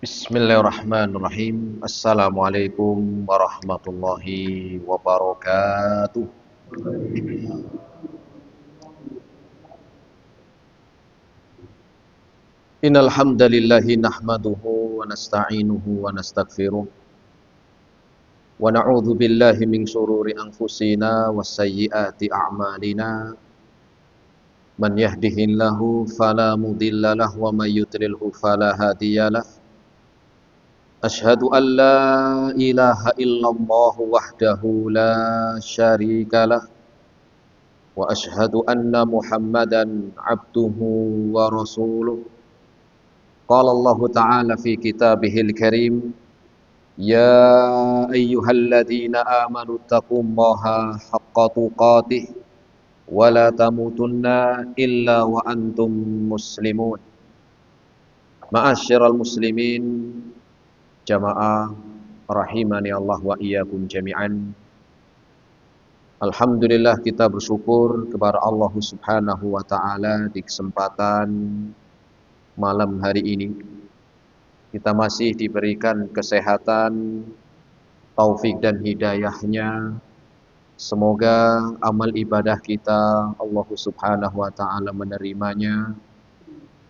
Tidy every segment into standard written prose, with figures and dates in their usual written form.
Bismillahirrahmanirrahim. Assalamualaikum warahmatullahi wabarakatuh. Innal hamdalillahi nahmaduhu wa nasta'inuhu wa nastaghfiruh wa na'udzu billahi min shururi anfusina wa sayyiati a'malina. Man yahdihillahu fala mudhillalah wa may yudlilhu fala hadiyalah. Ashhadu an la ilaha illallah wahdahu la syarikalah wa ashhadu anna Muhammadan abduhu wa rasuluh. Qala Allah Ta'ala fi kitabihil karim, ya ayyuhalladzina amanu taqullaha haqqa tuqatih wa la tamutunna illa wa antum muslimun. Ma'asyiral muslimin, jamaah rahimani Allah wa iyyakum jami'an. Alhamdulillah, kita bersyukur kepada Allah Subhanahu wa taala di kesempatan malam hari ini. Kita masih diberikan kesehatan, taufik dan hidayahnya. Semoga amal ibadah kita Allah Subhanahu wa taala menerimanya,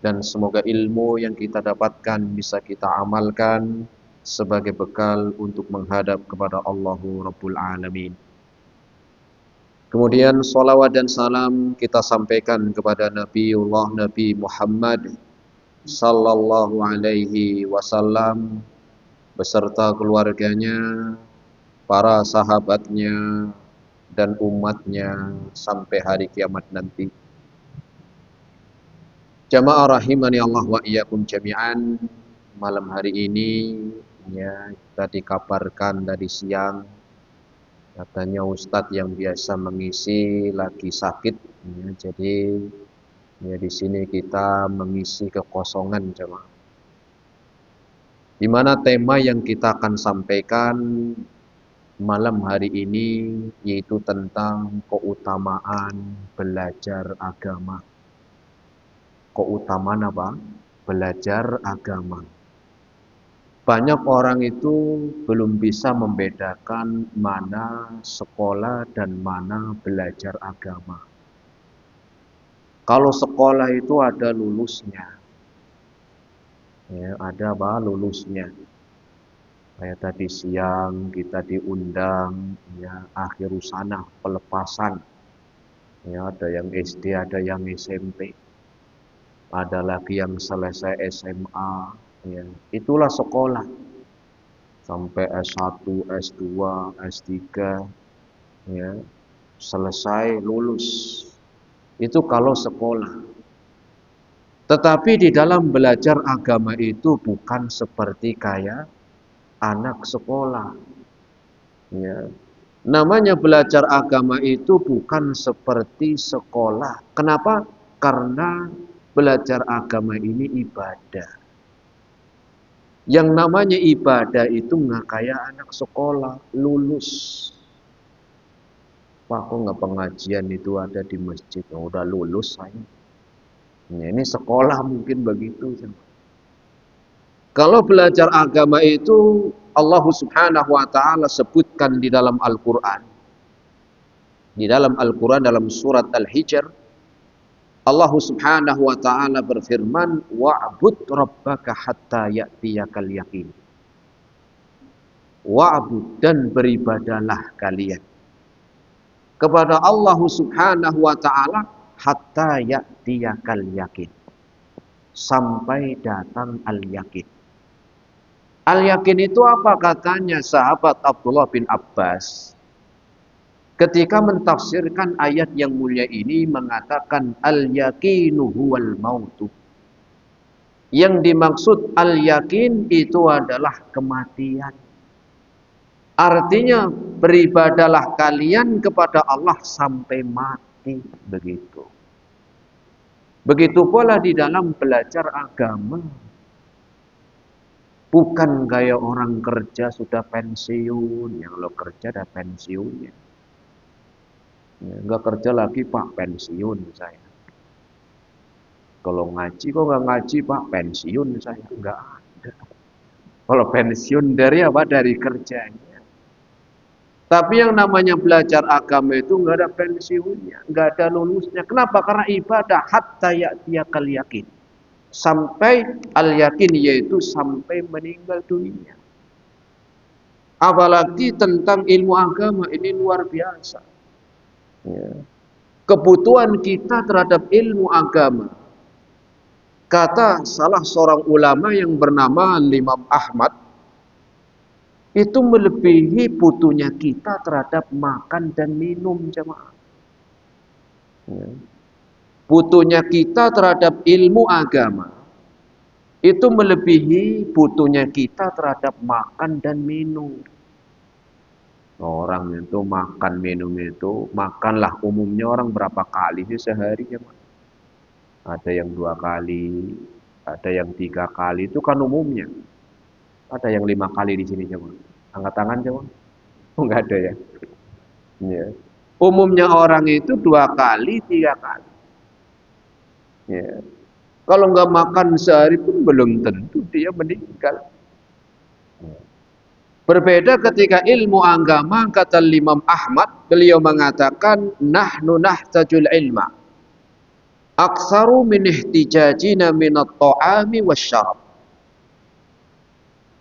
dan semoga ilmu yang kita dapatkan bisa kita amalkan sebagai bekal untuk menghadap kepada Allahu Rabbul Alamin. Kemudian salawat dan salam kita sampaikan kepada Nabi Muhammad sallallahu alaihi wasallam beserta keluarganya, para sahabatnya dan umatnya sampai hari kiamat nanti. Jamaah rahimani Allah wa iyyakum jami'an. Malam hari ini ya, kita dikabarkan dari siang, katanya Ustadz yang biasa mengisi lagi sakit ya, jadi ya di sini kita mengisi kekosongan jemaah. Di mana tema yang kita akan sampaikan malam hari ini yaitu tentang keutamaan belajar agama. Keutamaan apa? Belajar agama. Banyak orang itu belum bisa membedakan mana sekolah dan mana belajar agama. Kalau sekolah itu ada lulusnya, ya, ada apa? Lulusnya. Kayak tadi siang kita diundang, ya, akhiru sanah, pelepasan. Ya, ada yang SD, ada yang SMP, ada lagi yang selesai SMA. Ya, itulah sekolah sampai S1, S2, S3 ya, selesai lulus. Itu kalau sekolah. Tetapi di dalam belajar agama itu bukan seperti kayak anak sekolah. Ya. Namanya belajar agama itu bukan seperti sekolah. Kenapa? Karena belajar agama ini ibadah. Yang namanya ibadah itu nggak kayak anak sekolah lulus. Pak, kok nggak pengajian itu ada di masjid? Oh, udah lulus saya. Ya, ini sekolah mungkin begitu. Kalau belajar agama itu Allah Subhanahu wa taala sebutkan di dalam Al-Qur'an. Di dalam Al-Qur'an dalam surat Al-Hijr, Allah Subhanahu wa taala berfirman, wa'bud rabbaka hatta ya'tiyakal yaqin. Wa'bud, dan beribadahlah kalian kepada Allah Subhanahu wa taala hatta ya'tiyakal yaqin, sampai datang al-yaqin. Al-yaqin itu apa? Katanya sahabat Abdullah bin Abbas ketika mentafsirkan ayat yang mulia ini mengatakan al-yaqinu huwal mautu. Yang dimaksud al-yaqin itu adalah kematian. Artinya beribadahlah kalian kepada Allah sampai mati, begitu. Begitu pula di dalam belajar agama. Bukan kayak orang kerja sudah pensiun, yang lo kerja udah pensiunnya. Ya, nggak kerja lagi Pak, pensiun saya. Kalau ngaji kok nggak ngaji Pak, pensiun saya. Nggak ada. Kalau pensiun dari apa? Dari kerjanya. Tapi yang namanya belajar agama itu nggak ada pensiunnya, nggak ada lulusnya. Kenapa? Karena ibadah hatta ya'tiyakal yakin. Sampai al yakin, yaitu sampai meninggal dunia. Apalagi tentang ilmu agama ini luar biasa. Ya. Kebutuhan kita terhadap ilmu agama. Kata salah seorang ulama yang bernama Imam Ahmad, itu melebihi butuhnya kita terhadap makan dan minum, jemaah. Ya. Butuhnya kita terhadap ilmu agama itu melebihi butuhnya kita terhadap makan dan minum. Orang itu makan minum itu, makanlah umumnya orang berapa kali sih sehari, jemaah? Ada yang 2 kali, ada yang 3 kali, itu kan umumnya. Ada yang 5 kali di sini, jemaah. Angkat tangan, jemaah. Oh, enggak ada ya. Ya. Umumnya orang itu 2 kali, 3 kali. Ya. Kalau nggak makan sehari pun belum tentu dia meninggal. Berbeda ketika ilmu agama, kata Imam Ahmad, beliau mengatakan, nahnu nahtajul ilma aktsaru min ihtijajina minat ta'ami wasyarab.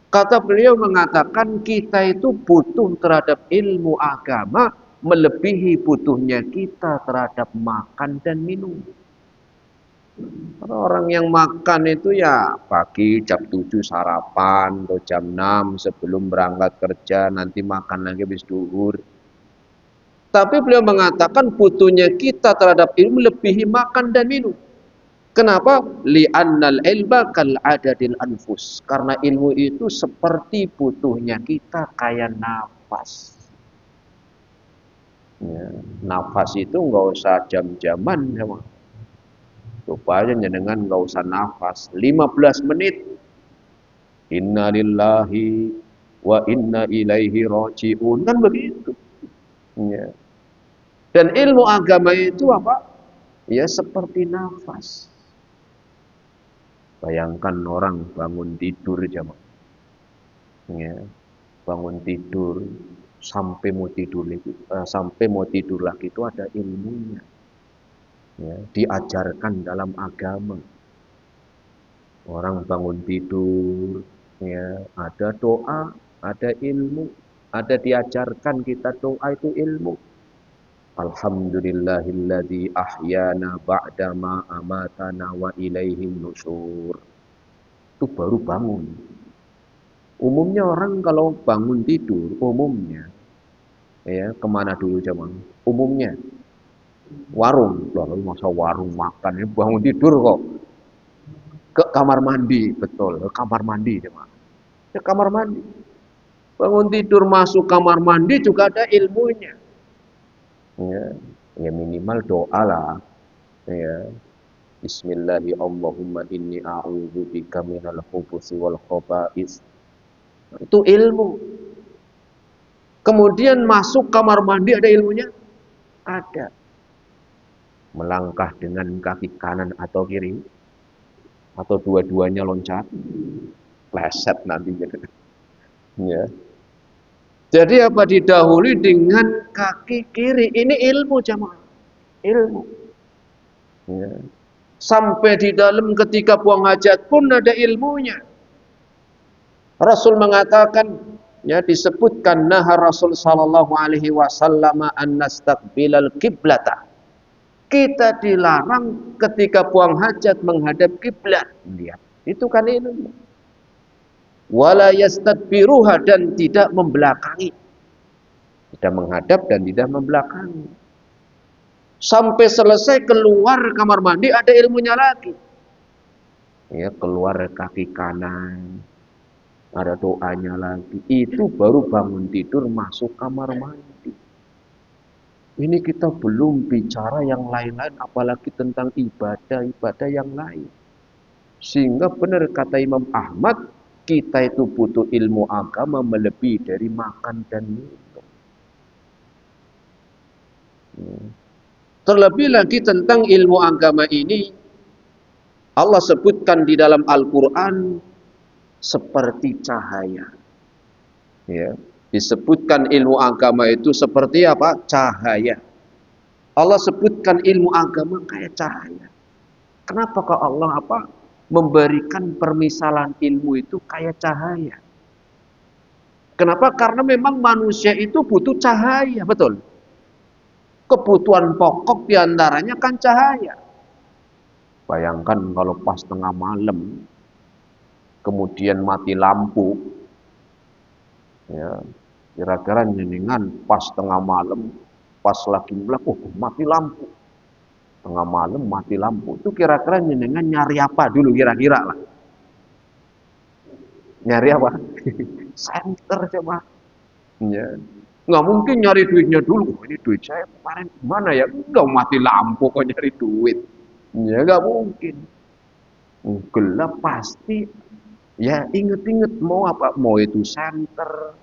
Kata beliau mengatakan, kita itu butuh terhadap ilmu agama melebihi butuhnya kita terhadap makan dan minum. Orang yang makan itu ya pagi jam 7 sarapan, atau jam 6 sebelum berangkat kerja, nanti makan lagi habis duhur. Tapi beliau mengatakan butuhnya kita terhadap ilmu lebihi makan dan minum. Kenapa? Li'annal ilma kal adadil anfus. Karena ilmu itu seperti butuhnya kita kayak nafas. Ya, nafas itu nggak usah jam-jaman, sama. Supaya jenengan nggak usah nafas 15 menit. Inna lillahi wa inna ilaihi raji'un, kan begitu. Ya. Dan ilmu agama itu apa? Ya seperti nafas. Bayangkan orang bangun tidur, jamaah. Ya. Bangun tidur sampai mau tidur lagi itu ada ilmunya. Ya, diajarkan dalam agama. Orang bangun tidur, ya, ada doa, ada ilmu, ada diajarkan kita doa itu ilmu. Alhamdulillahilladzi ahyana ba'dama amatana wa ilaihin nusyur. Itu baru bangun. Umumnya orang kalau bangun tidur, umumnya, ya, kemana dulu jemaah? Umumnya warung. Loh, masa warung makan, ya, bangun tidur kok ke kamar mandi. Betul, ke kamar mandi, jemaah. Ke kamar mandi. Bangun tidur masuk kamar mandi juga ada ilmunya. Ya, ya minimal doa lah. Ya. Bismillahi Allahumma inni a'udzubika minal khubuthi wal khaba'is. Itu ilmu. Kemudian masuk kamar mandi ada ilmunya? Ada. Melangkah dengan kaki kanan atau kiri, atau dua-duanya loncat, pleset nantinya. Ya. Jadi apa, didahului dengan kaki kiri. Ini ilmu, jamaah. Ilmu. Ya. Sampai di dalam ketika buang hajat pun ada ilmunya. Rasul mengatakan, ya, disebutkan nahar Rasul sallallahu alaihi wasallam an nastaqbilal qiblata. Kita dilarang ketika buang hajat menghadap kiblat. Lihat, itu kan ilmu. Wala yastadbiruha, dan tidak membelakangi. Tidak menghadap dan tidak membelakangi. Sampai selesai keluar kamar mandi ada ilmunya lagi. Ya, keluar kaki kanan, ada doanya lagi. Itu baru bangun tidur masuk kamar mandi. Ini kita belum bicara yang lain-lain, apalagi tentang ibadah-ibadah yang lain. Sehingga benar kata Imam Ahmad, kita itu butuh ilmu agama melebihi dari makan dan minum. Terlebih lagi tentang ilmu agama ini, Allah sebutkan di dalam Al-Quran, seperti cahaya. Ya, disebutkan ilmu agama itu seperti apa? Cahaya. Allah sebutkan ilmu agama kayak cahaya. Kenapa kok Allah memberikan permisalan ilmu itu kayak cahaya? Kenapa? Karena memang manusia itu butuh cahaya, betul. Kebutuhan pokok diantaranya kan cahaya. Bayangkan kalau pas tengah malam, kemudian mati lampu, ya, kira-kira nyenengan pas tengah malam, pas lagi mati lampu. Tengah malam mati lampu. Itu kira-kira nyenengan nyari apa dulu kira-kira lah. Nyari apa? Senter coba. Ya. Nggak mungkin nyari duitnya dulu. Ini duit saya kemarin mana ya? Udah mati lampu kok nyari duit. Ya nggak mungkin. Gelap pasti. Ya inget-inget mau apa? Mau itu senter,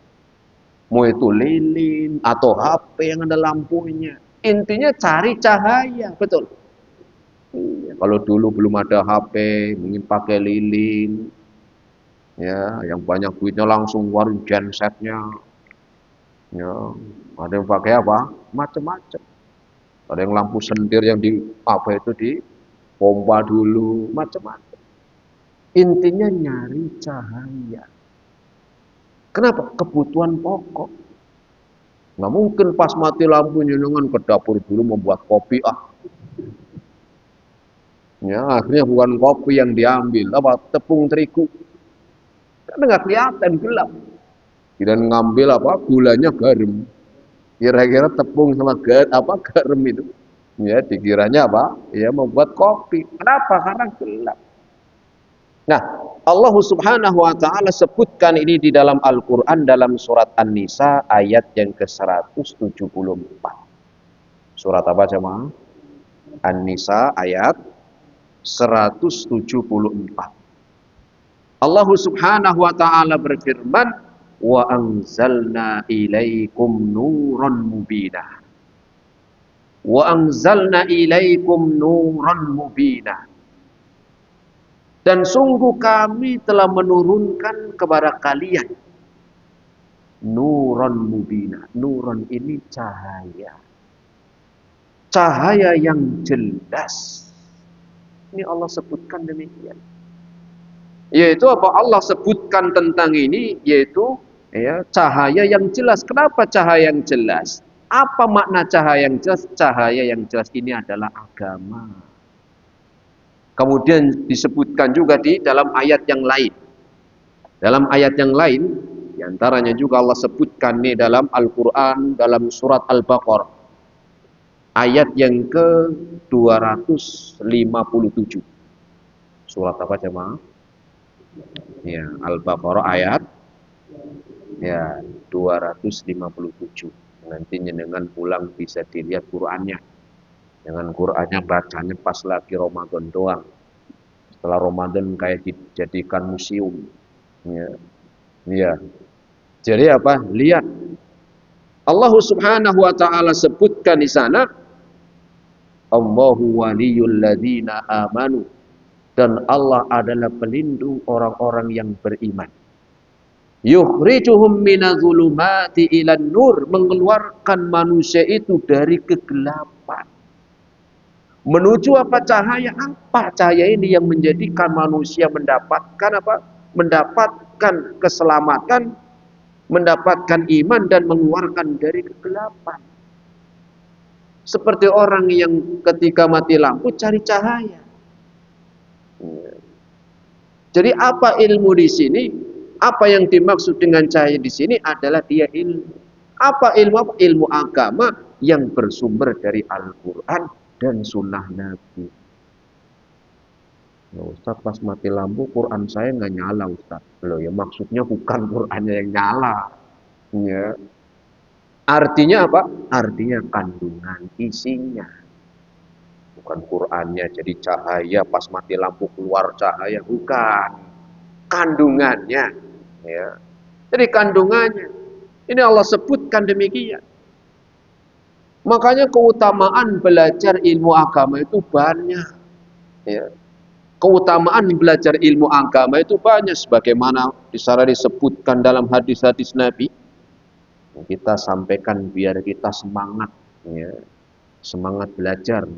mau itu lilin atau HP yang ada lampunya. Intinya cari cahaya, betul. Ya, kalau dulu belum ada HP, mungkin pakai lilin. Ya, yang banyak duitnya langsung keluarin gensetnya. Ya, ada yang pakai apa? Macam-macam. Ada yang lampu sendir yang di pompa dulu, macam-macam. Intinya nyari cahaya. Kenapa? Kebutuhan pokok. Nggak mungkin pas mati lampu nyenengan ke dapur dulu membuat kopi. Ya, akhirnya bukan kopi yang diambil, tepung terigu. Karena nggak kelihatan, gelap. Dan ngambil gulanya garam. Kira-kira tepung sama garam itu. Ya, dikiranya ya membuat kopi. Kenapa? Karena gelap. Nah, Allah Subhanahu wa taala sebutkan ini di dalam Al-Qur'an dalam surat An-Nisa ayat yang ke-174. Surat apa jemaah? An-Nisa ayat 174. Allah Subhanahu wa taala berfirman, "Wa anzalna ilaikum nuran mubina." Wa anzalna ilaikum nuran mubina. Dan sungguh kami telah menurunkan kepada kalian nuran mubina. Nuran ini cahaya. Cahaya yang jelas. Ini Allah sebutkan demikian. Yaitu apa Allah sebutkan tentang ini, yaitu ya, cahaya yang jelas. Kenapa cahaya yang jelas? Apa makna cahaya yang jelas? Cahaya yang jelas ini adalah agama. Kemudian disebutkan juga di dalam ayat yang lain. Dalam ayat yang lain, diantaranya juga Allah sebutkan nih dalam Al-Quran, dalam surat Al-Baqarah. Ayat yang ke-257. Surat apa jemaah? Ya, Al-Baqarah ayat ya 257. Nanti dengan pulang bisa dilihat Qur'annya. Dengan Qur'annya bacanya pas lagi Ramadan doang. Setelah Ramadan kayak dijadikan museum. Ya. Ya. Jadi apa? Lihat. Allah Subhanahu wa taala sebutkan di sana, Allahu waliyul ladzina amanu. Dan Allah adalah pelindung orang-orang yang beriman. Yukhrijuhum minadh-dhulumati ilan nur, mengeluarkan manusia itu dari kegelapan menuju apa? Cahaya. Apa cahaya ini yang menjadikan manusia mendapatkan apa? Mendapatkan keselamatan, mendapatkan iman dan mengeluarkan dari kegelapan. Seperti orang yang ketika mati lampu cari cahaya. Jadi apa ilmu di sini? Apa yang dimaksud dengan cahaya di sini adalah dia ilmu. Apa ilmu? Ilmu agama yang bersumber dari Al-Quran dan Sunnah Nabi. Ya Ustaz, pas mati lampu Quran saya nggak nyala Ustaz. Loh ya maksudnya bukan Qurannya yang nyala. Ya. Artinya apa? Artinya kandungan isinya. Bukan Qur'annya jadi cahaya pas mati lampu keluar cahaya, bukan. Kandungannya, ya. Jadi kandungannya. Ini Allah sebutkan demikian. Makanya keutamaan belajar ilmu agama itu banyak. Ya. Keutamaan belajar ilmu agama itu banyak, sebagaimana disebutkan dalam hadis-hadis Nabi. Kita sampaikan biar kita semangat, ya, semangat belajar.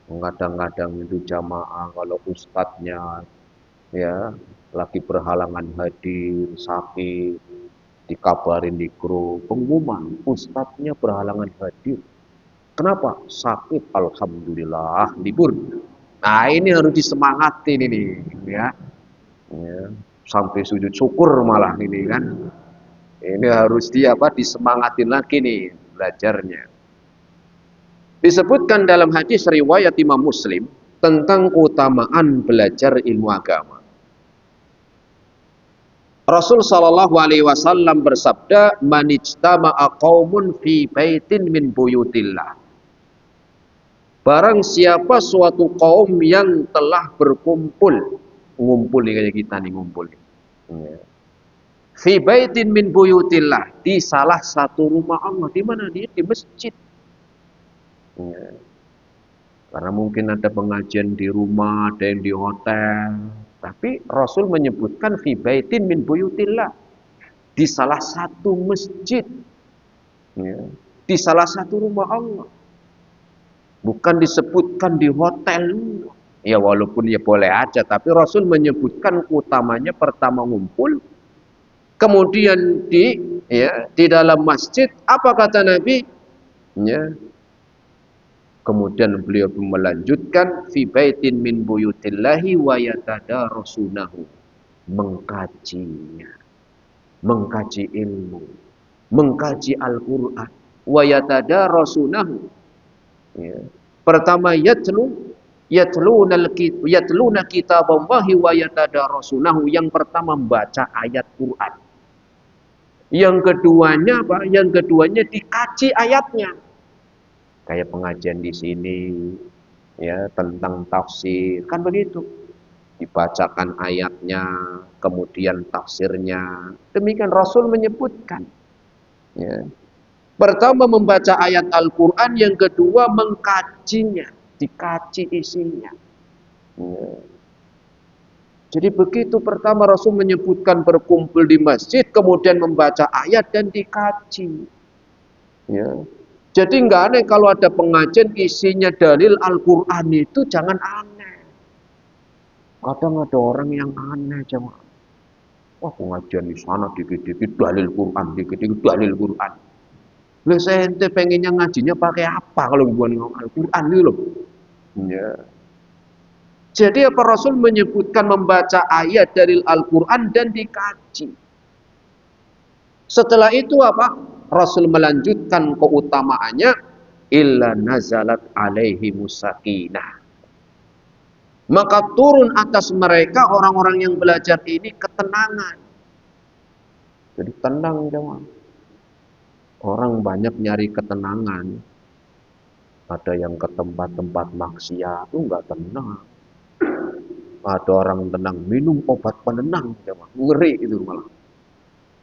Kadang-kadang itu jamaah kalau ustadznya ya lagi berhalangan hadir, sakit, dikabarin di grup pengumuman ustadznya berhalangan hadir. Kenapa? Sakit, alhamdulillah, libur. Nah, ini harus disemangatin ini, ya. Ya, sampai sujud syukur malah ini kan. Ini harus disemangatin lagi nih belajarnya. Disebutkan dalam hadis riwayat Imam Muslim tentang keutamaan belajar ilmu agama. Rasul sallallahu alaihi wasallam bersabda, "Man ijtama'a qaumun fi baitin min buyutillah." Barang siapa suatu kaum yang telah berkumpul, ngumpul nih kayak kita nih ngumpul. Ya. Fi baitin min buyutillah, di salah satu rumah Allah. Di mana dia? Di masjid. Ya. Karena mungkin ada pengajian di rumah, ada yang di hotel. Tapi Rasul menyebutkan fi baitin min buyutillah, di salah satu masjid. Ya. Di salah satu rumah Allah. Bukan disebutkan di hotel. Ya walaupun ya boleh aja, tapi Rasul menyebutkan utamanya pertama ngumpul, kemudian di dalam masjid. Apa kata Nabi? Ya. Kemudian beliau melanjutkan fi baitin min buyutillahi wa yatadarasunahu, mengkajinya, mengkaji ilmu, mengkaji Al-Qur'an, wa yatadarasunahu. Ya. Pertama yatluna kitaballahi wa yatadarasunahu, yang pertama membaca ayat Quran. Yang keduanya apa? Yang keduanya dikaji ayatnya. Kayak pengajian di sini ya tentang tafsir, kan begitu. Dibacakan ayatnya, kemudian tafsirnya. Demikian Rasul menyebutkan. Ya. Pertama membaca ayat Al-Quran, yang kedua mengkajinya, dikaji isinya. Ya. Jadi begitu pertama Rasul menyebutkan berkumpul di masjid, kemudian membaca ayat dan dikaji. Ya. Jadi nggak aneh kalau ada pengajian isinya dalil Al-Quran, itu jangan aneh. Kadang ada orang yang aneh, jemaah. Wah, pengajian di sana dikit-dikit dalil Quran, dikit-dikit dalil Quran. Lah saya ente pengennya ngajinya pakai apa kalau bukan Al-Quran itu loh. Ya. Jadi apa Rasul menyebutkan membaca ayat dari Al-Quran dan dikaji. Setelah itu apa? Rasul melanjutkan keutamaannya, illa nazalat alaihi musakinah. Maka turun atas mereka orang-orang yang belajar ini ketenangan. Jadi tenang jemaah. Orang banyak nyari ketenangan. Ada yang ke tempat-tempat maksiat itu enggak tenang. Ada orang tenang minum obat penenang, ngeri itu malah.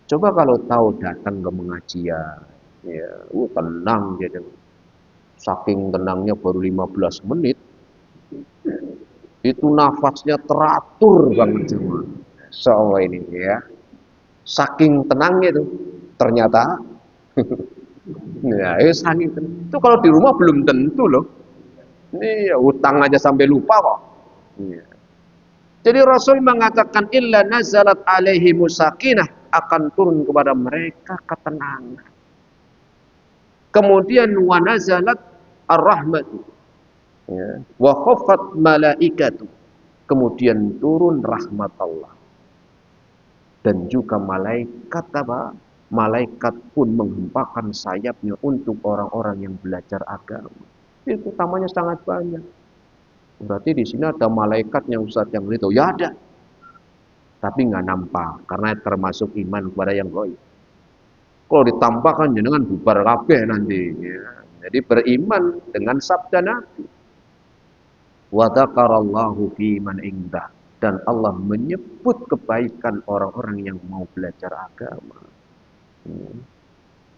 Coba kalau tahu datang ke pengajian, ya, tenang dia. Saking tenangnya baru 15 menit, itu nafasnya teratur banget semua. Soal ini ya, saking tenangnya itu, ternyata ya, itu kalau di rumah belum tentu loh. Ini ya, utang aja sampai lupa kok. Ya. Jadi Rasul mengatakan illa nazalat alaihi musakinah, akan turun kepada mereka ketenangan. Kemudian wa nazalat ar-rahmatu, ya, wa khaffat malaikatu, kemudian turun rahmat Allah. Dan juga malaikat apa? Malaikat pun menghempaskan sayapnya untuk orang-orang yang belajar agama. Itu utamanya sangat banyak. Berarti di sini ada malaikat yang Ustaz yang itu ya ada, tapi nggak nampak karena termasuk iman kepada yang gaib. Kalau ditampakkan jenengan bubar kabeh nanti. Ya. Jadi beriman dengan sabda Nabi. Wa dzakarallahu fi man indah, dan Allah menyebut kebaikan orang-orang yang mau belajar agama.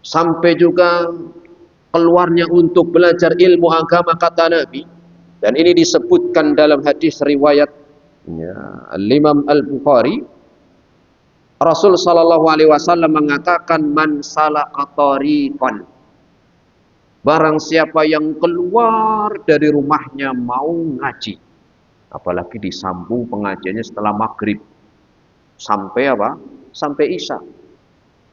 Sampai juga keluarnya untuk belajar ilmu agama kata Nabi, dan ini disebutkan dalam hadis riwayat Ya, Imam Al-Bukhari, Rasul sallallahu alaihi wasallam mengatakan man salaka tariqan, barang siapa yang keluar dari rumahnya mau ngaji, apalagi disambung pengajiannya setelah maghrib sampai apa? Sampai isya.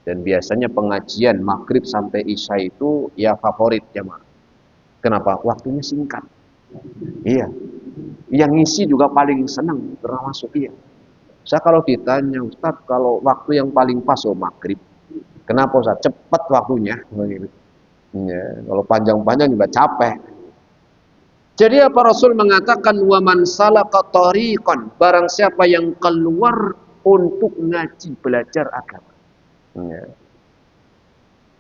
Dan biasanya pengajian maghrib sampai isya itu ya favorit jamaah. Kenapa? Waktunya singkat. Iya. Yang ngisi juga paling senang termasuk iya. Saya kalau ditanya, Ustaz, kalau waktu yang paling pas maghrib. Kenapa Ustaz? Cepat waktunya. Ya, kalau panjang-panjang juga capek. Jadi apa Rasul mengatakan wa man salaka tariqan, barang siapa yang keluar untuk ngaji belajar agama. Ya.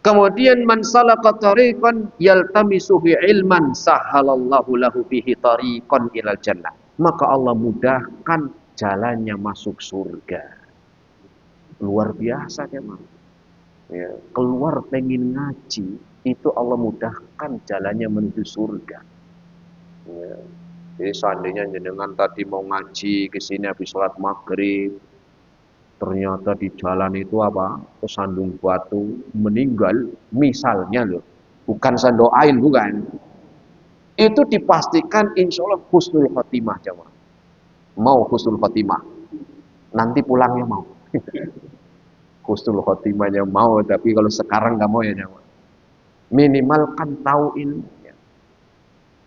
Kemudian man salaka tariqan yaltamisu bi ilman sahalallahu lahu bihi tariqan ilal jannah. Maka Allah mudahkan jalannya masuk surga. Luar biasa teman. Ya, keluar pengen ngaji, itu Allah mudahkan jalannya menuju surga. Ya. Jadi seandainya jenengan tadi mau ngaji ke sini habis sholat maghrib, ternyata di jalan itu apa? Kesandung batu, meninggal, misalnya loh, bukan saya doain, bukan. Itu dipastikan insya Allah husnul khotimah jemaah. Mau husnul khotimah, nanti pulangnya mau. Husnul khotimahnya mau, tapi kalau sekarang nggak mau ya jemaah. Minimal kan tahu ilmunya.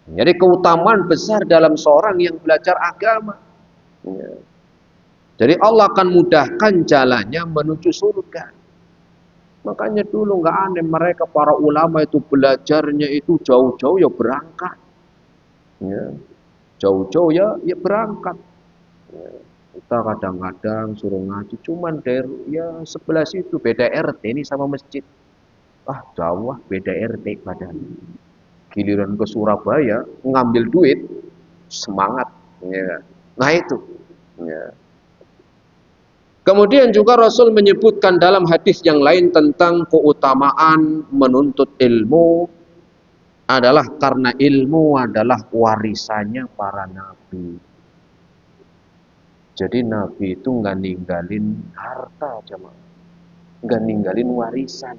Jadi keutamaan besar dalam seorang yang belajar agama. Ya. Jadi Allah akan mudahkan jalannya menuju surga. Makanya dulu nggak aneh mereka para ulama itu belajarnya itu jauh-jauh ya berangkat. Ya. Jauh-jauh ya berangkat. Ya. Kita kadang-kadang suruh ngaji cuman dari ya sebelah situ beda RT ini sama masjid. Ah jauh beda RT padahal. Giliran ke Surabaya ngambil duit semangat. Ya. Nah itu. Ya. Kemudian juga Rasul menyebutkan dalam hadis yang lain tentang keutamaan menuntut ilmu adalah karena ilmu adalah warisannya para nabi. Jadi nabi itu nggak ninggalin harta jemaah, nggak ninggalin warisan.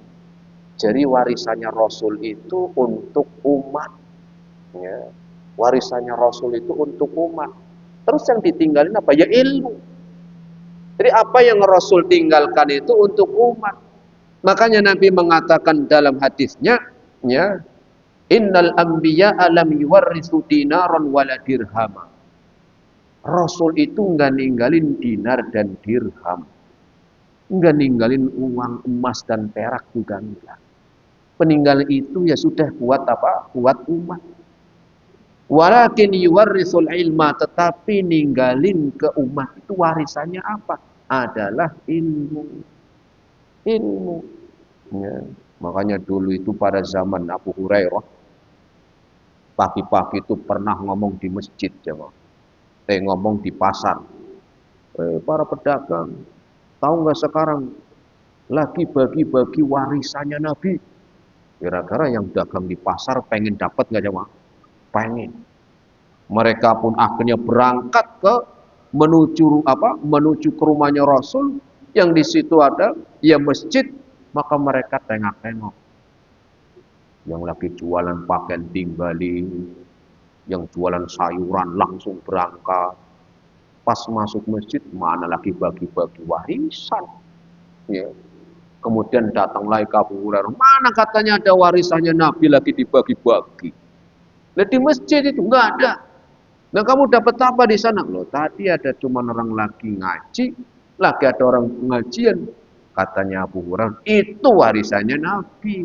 Jadi warisannya Rasul itu untuk umat. Ya. Warisannya Rasul itu untuk umat. Terus yang ditinggalin apa? Ya ilmu. Jadi apa yang Rasul tinggalkan itu untuk umat. Makanya Nabi mengatakan dalam hadisnya, ya, innal anbiya alam yuwarrisu dinaran wala dirhama. Rasul itu enggak ninggalin dinar dan dirham. Enggak ninggalin uang emas dan perak juga enggak. Peninggalan itu ya sudah buat apa? Buat umat. Walakin yuwarrisul ilma, tetapi ninggalin ke umat itu warisannya apa? Adalah ilmu. Ilmu. Ya. Makanya dulu itu pada zaman Abu Hurairah, pagi-pagi itu pernah ngomong di masjid, jemaah. Ngomong di pasar. Para pedagang, tahu nggak sekarang lagi bagi-bagi warisannya Nabi? Kira-kira yang dagang di pasar pengen dapat nggak jemaah? Pengen. Mereka pun akhirnya berangkat ke menuju ke rumahnya Rasul yang di situ ada ya masjid, maka mereka tengok-tengok. Yang lagi jualan pakaian timbali, yang jualan sayuran langsung berangkat. Pas masuk masjid mana lagi bagi-bagi warisan. Ya. Kemudian datang lagi ke Abu Hurairah, mana katanya ada warisannya Nabi lagi dibagi-bagi. Nah, di masjid itu nggak ada. Nah kamu dapat apa di sana? Loh tadi ada cuma orang lagi ngaji, lagi ada orang pengajian. Katanya Abu Hurairah, itu warisannya Nabi.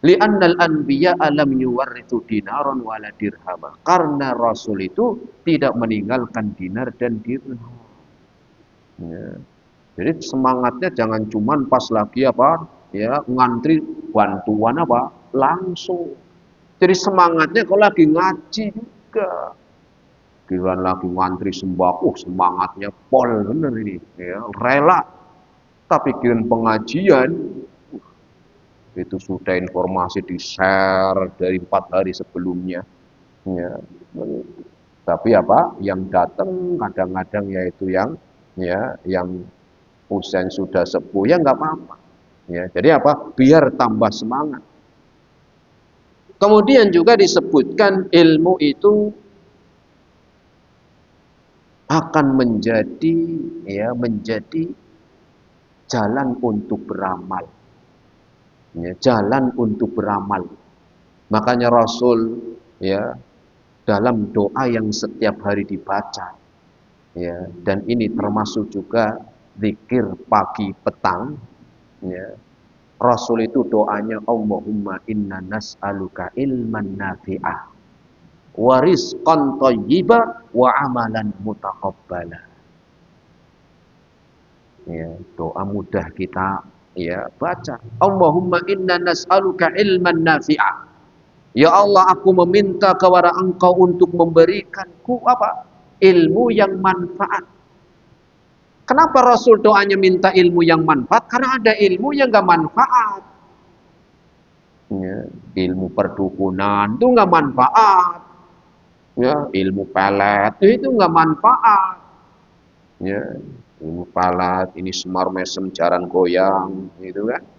Li'annal anbiya alam yuwarrithu dinaran wala dirhama. Karena Rasul itu tidak meninggalkan dinar dan dirham. Ya. Jadi semangatnya jangan cuma pas lagi ngantri bantuan langsung. Jadi semangatnya kalau lagi ngaji juga. Kira lagi ngantri sembako, semangatnya pol bener ini, ya, rela. Tapi kirim pengajian, itu sudah informasi di-share dari 4 hari sebelumnya. Ya, Tapi apa? Yang datang kadang-kadang yaitu yang ya yang usia sudah sepuh ya nggak apa-apa. Ya, jadi apa? Biar tambah semangat. Kemudian juga disebutkan ilmu itu akan menjadi jalan untuk beramal. Ya, jalan untuk beramal. Makanya Rasul ya dalam doa yang setiap hari dibaca ya, dan ini termasuk juga zikir pagi petang ya. Rasul itu doanya Allahumma inna nas'aluka ilman nafi'ah wa rizqan thayyiba wa amalan mutaqabbala. Ya, doa mudah kita ya baca. Allahumma inna nas'aluka ilman nafi'ah. Ya Allah, aku meminta kepada Engkau untuk memberikanku apa? Ilmu yang manfaat. Kenapa Rasul doanya minta ilmu yang manfaat? Karena ada ilmu yang gak manfaat. Ya, ilmu perdukunan itu gak manfaat. Ya, ilmu pelet itu gak manfaat. Ya, ilmu pelet ini semar mesem jaran goyang, gitu kan?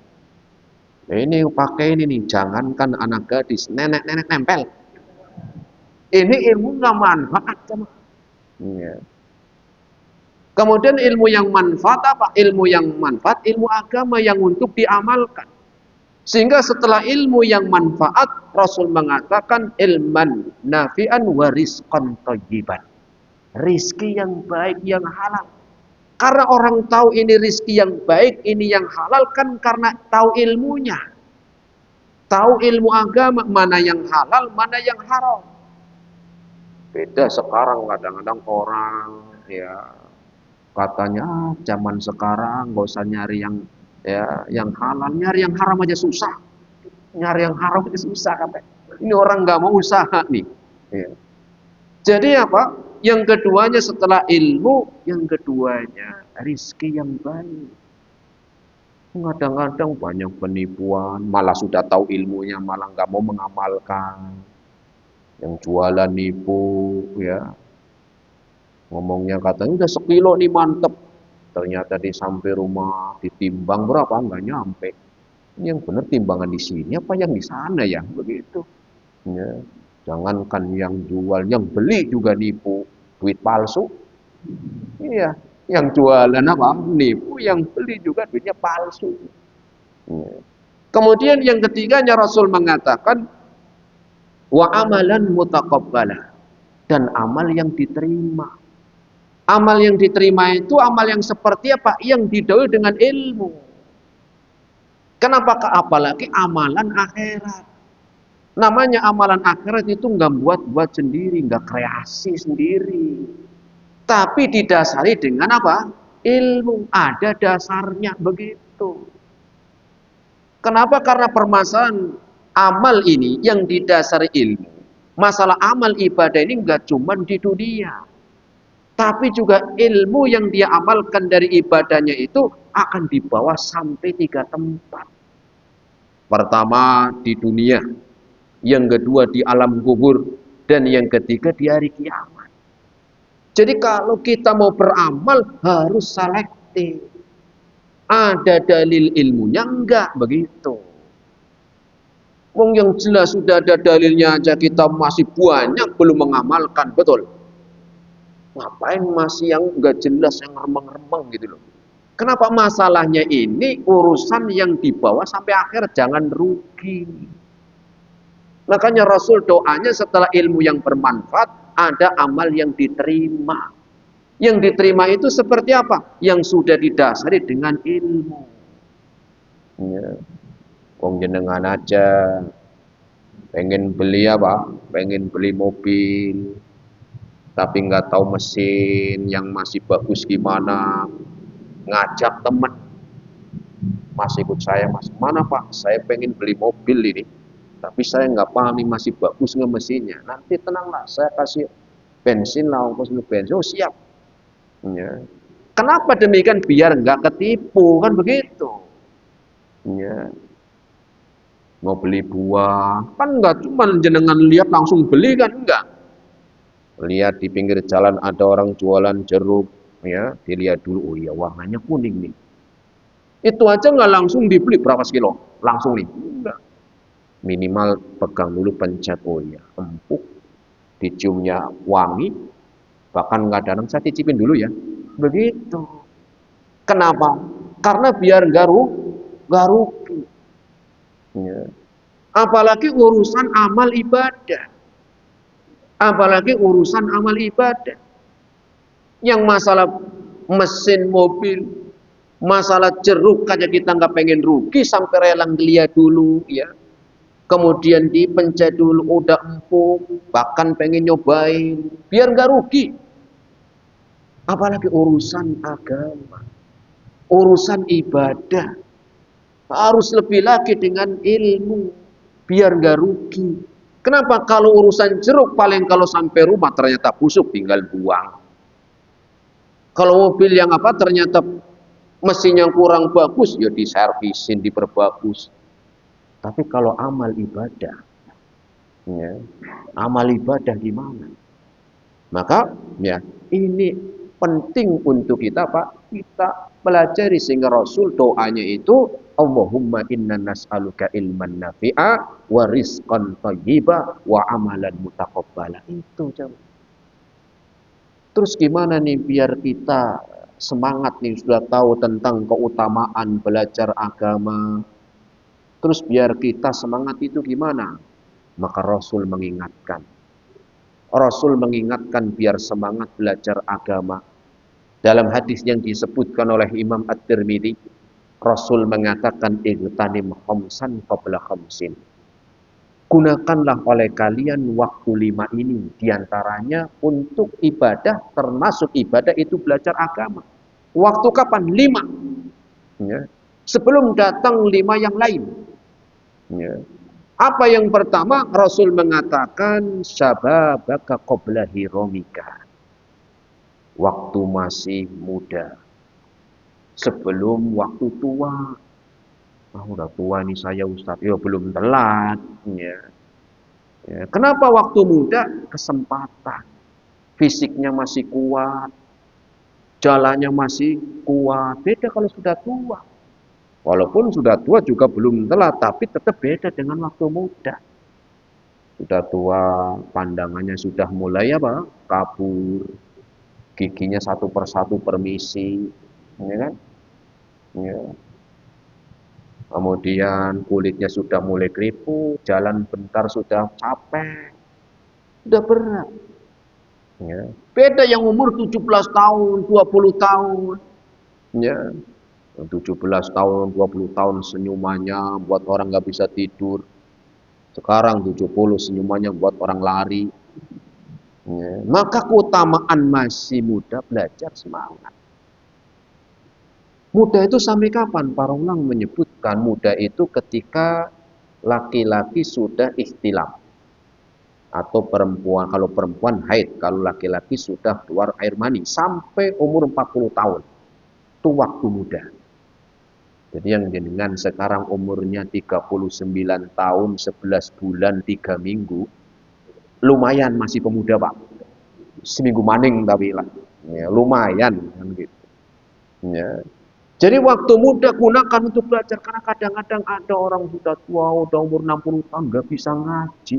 Ini pakai ini nih, jangankan anak gadis, nenek-nenek nempel. Ini ilmu nggak manfaat sama. Ya. Kemudian ilmu yang manfaat apa? Ilmu yang manfaat, ilmu agama yang untuk diamalkan. Sehingga setelah ilmu yang manfaat, Rasul mengatakan ilman nafi'an wa rizqan thayyiban. Rizki yang baik, yang halal. Karena orang tahu ini rizki yang baik, ini yang halal kan karena tahu ilmunya. Tahu ilmu agama, mana yang halal, mana yang haram. Beda sekarang kadang-kadang orang ya katanya zaman sekarang gak usah nyari yang halal, nyari yang haram aja susah. Nyari yang haram aja susah katanya. Ini orang nggak mau usaha nih. Ya. Jadi apa? Yang keduanya setelah ilmu, yang keduanya rizki yang baik. Kadang-kadang banyak penipuan, malah sudah tahu ilmunya, malah nggak mau mengamalkan. Yang jualan nipu, ya. Ngomongnya katanya udah sekilo nih mantep. Ternyata di sampai rumah ditimbang berapa? Nggak nyampe. Ini yang benar timbangan di sini apa yang di sana ya? Begitu. Ya. Jangankan yang jual, yang beli juga nipu, duit palsu. Iya, yang jualan apa? Nipu, yang beli juga duitnya palsu. Ya. Kemudian yang ketiganya Rasul mengatakan wa amalan mutaqabbalah, dan amal yang diterima. Amal yang diterima itu amal yang seperti apa? Yang didahului dengan ilmu. Kenapa? Apalagi amalan akhirat. Namanya amalan akhirat itu nggak buat sendiri, nggak kreasi sendiri. Tapi didasari dengan apa? Ilmu. Ada dasarnya begitu. Kenapa? Karena permasalahan amal ini yang didasari ilmu. Masalah amal ibadah ini nggak cuma di dunia. Tapi juga ilmu yang dia amalkan dari ibadahnya itu akan dibawa sampai 3 tempat. Pertama di dunia, yang kedua di alam kubur, dan yang ketiga di hari kiamat. Jadi kalau kita mau beramal harus selektif. Ada dalil ilmunya enggak begitu. Wong yang jelas sudah ada dalilnya aja kita masih banyak belum mengamalkan, betul. Ngapain masih yang enggak jelas, yang remeng-remeng gitu loh. Kenapa masalahnya ini urusan yang dibawa sampai akhir, jangan rugi. Makanya Rasul doanya setelah ilmu yang bermanfaat, ada amal yang diterima. Yang diterima itu seperti apa? Yang sudah didasari dengan ilmu. Ya. Wong jenengan aja pengen beli apa? Pengen beli mobil, tapi nggak tahu mesin yang masih bagus gimana. Ngajak teman, Mas ikut saya Mas. Mana Pak? Saya pengen beli mobil ini. Tapi saya nggak paham nih masih bagus nggak mesinnya. Nanti tenanglah, saya kasih bensin lah, ongkos bensin. Oh siap. Ya. Kenapa demikian? Biar nggak ketipu, kan begitu. Ya. Mau beli buah, kan nggak cuma jenengan lihat langsung beli kan, enggak. Lihat di pinggir jalan ada orang jualan jeruk, ya, dilihat dulu, oh iya warnanya kuning nih. Itu aja nggak langsung dibeli berapa kilo, langsung nih. Enggak. Minimal pegang dulu pencet, oh iya, empuk, diciumnya wangi, bahkan kadang saya cicipin dulu ya. Begitu. Kenapa? Karena biar nggak rugi. Ya. Apalagi urusan amal ibadah. Apalagi urusan amal ibadah. Yang masalah mesin mobil, masalah jeruk aja kita nggak pengen rugi sampai rela ngeliat dulu ya. Kemudian dipencet dulu udah empuk, bahkan pengen nyobain biar nggak rugi. Apalagi urusan agama, urusan ibadah harus lebih lagi dengan ilmu biar nggak rugi. Kenapa? Kalau urusan jeruk paling kalau sampai rumah ternyata busuk tinggal buang. Kalau mobil yang apa ternyata mesinnya kurang bagus ya diservisin, diperbagus. Tapi kalau amal ibadah, ya, amal ibadah gimana? Maka ya ini penting untuk kita Pak, kita pelajari sehingga Rasul doanya itu Allahumma inna nas'aluka ilman nafi'a wa rizqan thayyiba wa amalan mutaqabbala. Itu jemaah. Terus gimana nih biar kita semangat nih sudah tahu tentang keutamaan belajar agama. Terus biar kita semangat itu gimana? Maka Rasul mengingatkan. Rasul mengingatkan biar semangat belajar agama. Dalam hadis yang disebutkan oleh Imam At-Tirmidzi, Rasul mengatakan igtanim khamsan qabla khamsin. Gunakanlah oleh kalian waktu 5 ini diantaranya untuk ibadah, termasuk ibadah itu belajar agama. Waktu kapan? 5. Ya. Sebelum datang 5 yang lain. Ya. Apa yang pertama? Rasul mengatakan syababaka qabla hiramika. Waktu masih muda. Sebelum waktu tua. Udah tua nih saya Ustaz. Ya belum telat. Ya. Ya. Kenapa waktu muda? Kesempatan. Fisiknya masih kuat. Jalannya masih kuat. Beda kalau sudah tua. Walaupun sudah tua juga belum telat. Tapi tetap beda dengan waktu muda. Sudah tua, pandangannya sudah mulai apa? Kabur. Giginya satu persatu permisi. Ya kan? Ya. Kemudian kulitnya sudah mulai keriput, jalan bentar sudah capek, sudah berat. Ya. Beda yang umur 17 tahun, 20 tahun. Ya. 17 tahun, 20 tahun senyumannya buat orang nggak bisa tidur. Sekarang 70 senyumannya buat orang lari. Ya. Maka keutamaan masih muda belajar semangat. Muda itu sampai kapan? Para ulama menyebutkan muda itu ketika laki-laki sudah ihtilam. Atau perempuan, kalau perempuan haid, kalau laki-laki sudah keluar air mani. Sampai umur 40 tahun. Itu waktu muda. Jadi yang dengan sekarang umurnya 39 tahun, 11 bulan, 3 minggu. Lumayan masih pemuda Pak. Seminggu maning tapi lah. Ya, lumayan. Gitu. Ya. Jadi waktu muda gunakan untuk belajar. Karena kadang-kadang ada orang sudah tua, udah umur 60 tahun nggak bisa ngaji.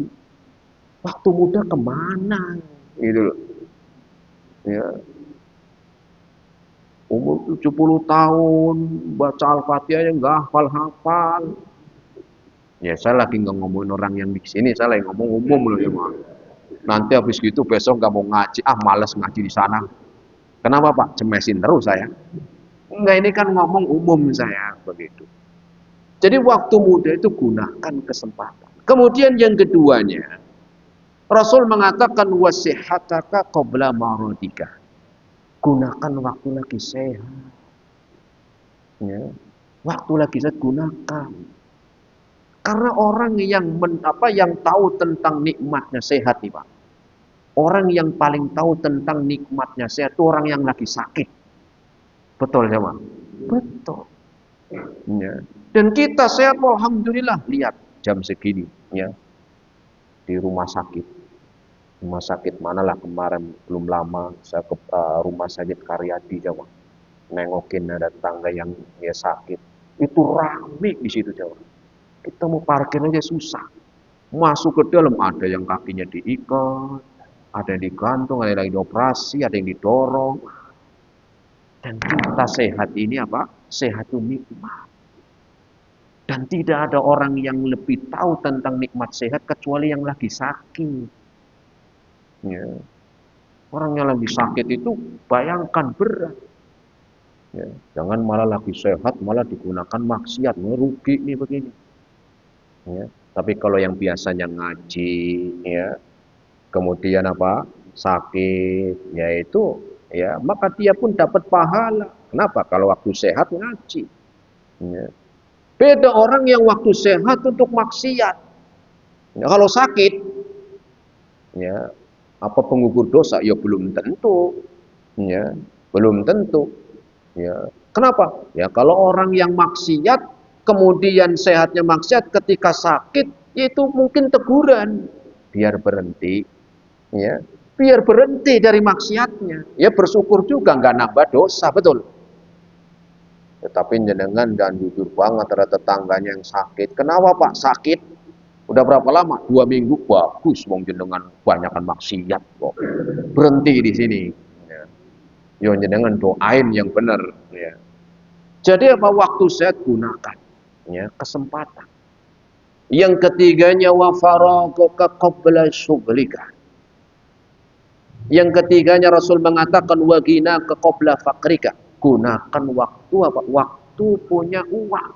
Waktu muda kemana? Gitu loh. Ya. Umur 70 tahun, baca Al-Fatihah yang nggak hafal-hafal. Ya saya lagi nggak ngomongin orang yang di sini, saya lagi ngomong umum loh ya Pak. Nanti habis gitu besok nggak mau ngaji, males ngaji di sana. Kenapa Pak? Cemesin terus saya. Enggak, ini kan ngomong umum saya begitu. Jadi waktu muda itu gunakan kesempatan. Kemudian yang keduanya, Rasul mengatakan wasihataka qabla maradika. Gunakan waktu lagi sehat. Ya. Waktu lagi sehat gunakan. Karena orang yang yang tahu tentang nikmatnya sehat nih Pak. Orang yang paling tahu tentang nikmatnya sehat itu orang yang lagi sakit. Betul ya, Pak? Betul. Ya. Dan kita sehat, alhamdulillah. Lihat jam segini, ya, di rumah sakit. Rumah sakit manalah kemarin belum lama saya ke rumah sakit Karyadi Jawa. Nengokin ada tetangga yang dia sakit. Itu rame di situ Jawa. Kita mau parkir aja susah. Masuk ke dalam ada yang kakinya diikat, ada yang digantung, ada yang lagi dioperasi, ada yang didorong. Dan kita sehat ini apa? Sehat itu nikmat. Dan tidak ada orang yang lebih tahu tentang nikmat sehat kecuali yang lagi sakit. Ya. Orang yang lagi sakit itu bayangkan berat. Ya. Jangan malah lagi sehat malah digunakan maksiat, merugi nih begini. Ya. Tapi kalau yang biasanya ngaji, ya, kemudian apa? Sakit, yaitu ya maka dia pun dapat pahala. Kenapa? Kalau waktu sehat ngaji. Ya. Beda orang yang waktu sehat untuk maksiat. Ya, kalau sakit, ya apa pengukur dosa? Ya belum tentu. Ya, belum tentu. Ya, kenapa? Ya kalau orang yang maksiat, kemudian sehatnya maksiat, ketika sakit itu mungkin teguran, biar berhenti. Ya, biar berhenti dari maksiatnya. Ya bersyukur juga nggak nambah dosa, betul. Tetapi jenengan dan jujur banget ada tetangganya yang sakit. Kenapa Pak sakit? Udah berapa lama? 2 minggu. Bagus, wong jenengan banyakkan maksiat kok. Berhenti di sini. Ya. Yo jenengan doain yang benar. Ya. Jadi apa waktu saya gunakan? Ya, kesempatan. Yang ketiganya wa faraqaka qabla syughlika. Yang ketiganya Rasul mengatakan wagina ke qabla fakrika. Gunakan waktu apa? Waktu punya uang.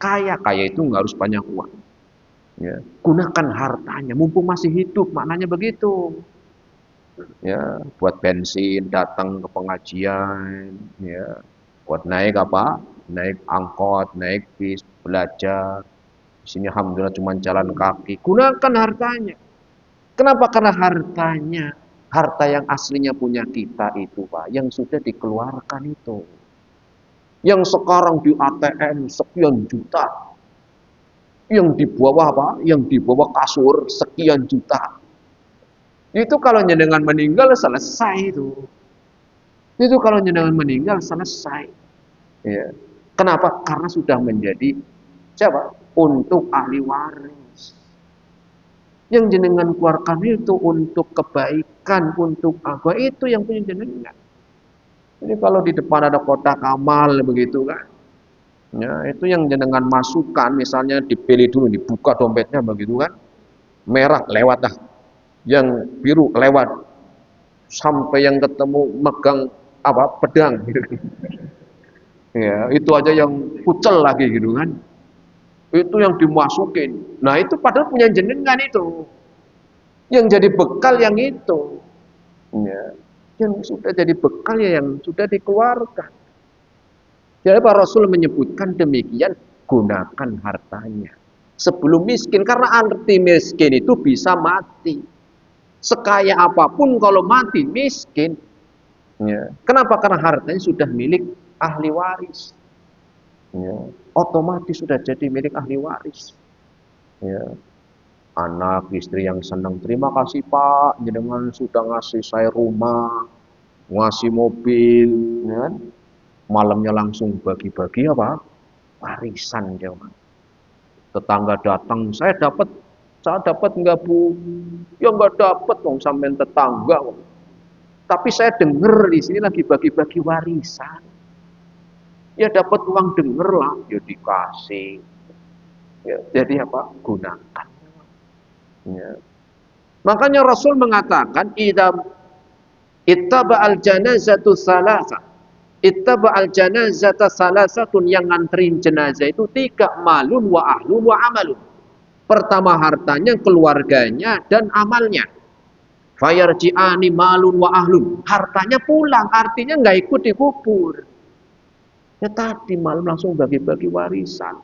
Kaya itu nggak harus banyak uang. Ya, gunakan hartanya, mumpung masih hidup, maknanya begitu. Ya, buat bensin, datang ke pengajian, ya, buat naik apa? Naik angkot, naik bis, belajar. Di sini alhamdulillah cuma jalan kaki. Gunakan hartanya. Kenapa? Karena hartanya, harta yang aslinya punya kita itu, Pak, yang sudah dikeluarkan itu. Yang sekarang di ATM sekian juta. Yang di bawah apa? Yang di bawah kasur sekian juta. Itu kalau jenengan meninggal selesai itu. Itu kalau jenengan meninggal selesai. Ya. Kenapa? Karena sudah menjadi siapa? Untuk ahli waris. Yang jenengan keluarkan itu untuk kebaikan, untuk apa? Itu yang punya jenengan. Jadi kalau di depan ada kotak amal begitu kan. Ya, itu yang jenengan masukkan, misalnya dipilih dulu, dibuka dompetnya begitu kan. Merah lewat dah. Yang biru lewat. Sampai yang ketemu megang apa? Pedang gitu. Ya, itu aja yang kucel lagi gitu kan. Itu yang dimasukin. Nah, itu padahal punya jenengan itu. Yang jadi bekal yang itu. Ya, yang sudah jadi bekal ya yang sudah dikeluarkan. Jadi Pak Rasul menyebutkan demikian, gunakan hartanya sebelum miskin, karena arti miskin itu bisa mati. Sekaya apapun kalau mati miskin. Ya. Kenapa? Karena hartanya sudah milik ahli waris. Ya. Otomatis sudah jadi milik ahli waris. Ya. Anak, istri yang senang, terima kasih Pak, jenengan sudah ngasih saya rumah, ngasih mobil, ya. Malamnya langsung bagi-bagi apa? Warisan dia. Tetangga datang, saya dapat enggak Bu? Ya enggak dapat dong sampean tetangga. Tapi saya dengar di sini lagi bagi-bagi warisan. Ya dapat uang denger lah, ya dikasih. Ya, jadi apa? Gunakan. Ya. Makanya Rasul mengatakan, ittaba al-janazatu salasa. Ittaba'al janazata salasatun, yang nganterin jenazah itu 3, malun wa ahlun wa amalun. Pertama hartanya, keluarganya dan amalnya. Fayarji'ani malun wa ahlun. Hartanya pulang, artinya nggak ikut dikubur. Ya tadi malam langsung bagi-bagi warisan.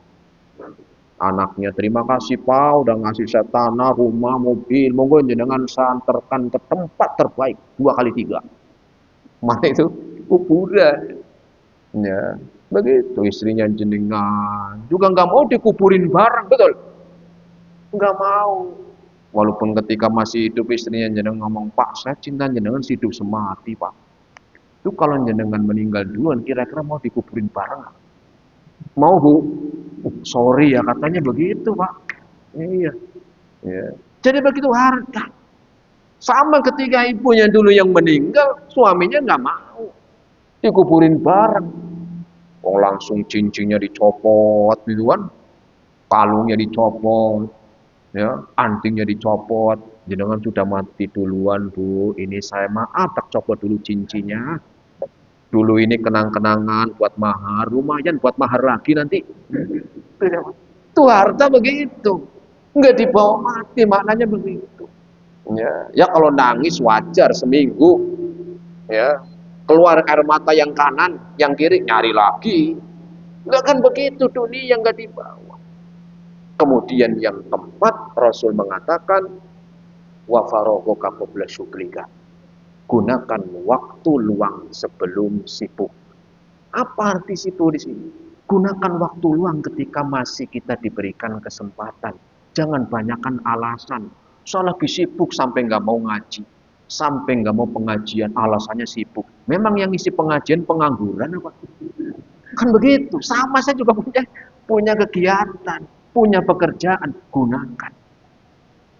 Anaknya, terima kasih Pak, udah ngasih saya tanah, rumah, mobil. Monggo jenengan saya antarkan ke tempat terbaik 2 kali 3. Mana itu? Kuburan. Ya, begitu istrinya jenengan juga nggak mau dikuburin bareng, betul? Nggak mau. Walaupun ketika masih hidup istrinya jenengan ngomong, "Pak, saya cinta jenengan hidup semati, Pak." Itu kalau jenengan meninggal duluan, kira-kira mau dikuburin bareng nggak? Mau, Bu? Sorry ya, katanya begitu, Pak. Iya. Ya. Jadi begitu harta. Sama ketika ibunya dulu yang meninggal, suaminya nggak mau dikuburin bareng. Oh, langsung cincinnya dicopot gitu kan, kalungnya dicopot, ya, antingnya dicopot. Jenengan sudah mati duluan, Bu. Ini saya maaf tak copot dulu cincinnya. Dulu ini kenang-kenangan buat mahar, lumayan buat mahar lagi nanti. Itu harta begitu. Enggak dibawa mati, maknanya begitu. Ya kalau nangis wajar seminggu, ya. Keluar air mata yang kanan, yang kiri nyari lagi. Enggak kan begitu, dunia enggak dibawa. Kemudian yang keempat, Rasul mengatakan, wa faraghuka qabla syuglika. Gunakan waktu luang sebelum sibuk. Apa arti sibuk di sini? Gunakan waktu luang ketika masih kita diberikan kesempatan. Jangan banyakkan alasan. Saya lagi sibuk sampai nggak mau ngaji, sampai nggak mau pengajian, alasannya sibuk. Memang yang isi pengajian pengangguran apa? Kan begitu. Sama, saya juga punya kegiatan, punya pekerjaan, gunakan.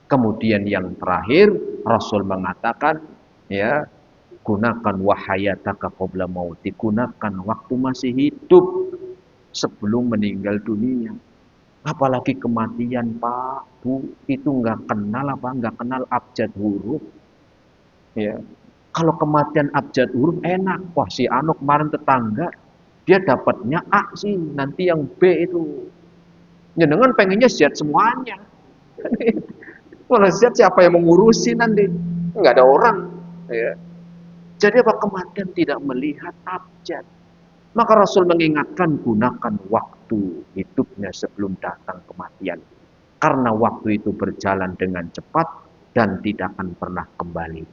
Kemudian yang terakhir, Rasul mengatakan, ya, gunakan wahayataka qabla mauti, gunakan waktu masih hidup sebelum meninggal dunia. Apalagi kematian, Pak, Bu, itu nggak kenal apa? Nggak kenal abjad huruf. Ya. Kalau kematian abjad huruf enak. Wah, si Anu kemarin tetangga, dia dapatnya A sih, nanti yang B itu. Jenengan pengennya sehat semuanya. Kalau sehat siapa yang mengurusi nanti? Nggak ada orang. Ya. Jadi apa, kematian tidak melihat abjad. Maka Rasul mengingatkan, gunakan waktu hidupnya sebelum datang kematian. Karena waktu itu berjalan dengan cepat dan tidak akan pernah kembali.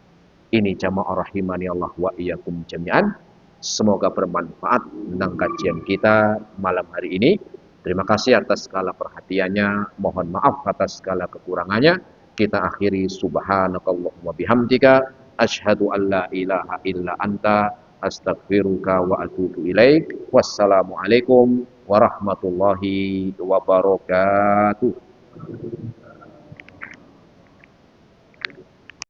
Ini jamaah rahimani Allah wa iyyakum jami'an. Semoga bermanfaat tentang kajian kita malam hari ini. Terima kasih atas segala perhatiannya. Mohon maaf atas segala kekurangannya. Kita akhiri subhanakallahumma bihamdika asyhadu an la ilaha illa anta astaghfiruka wa atubu ilaik. Wassalamualaikum warahmatullahi wabarakatuh.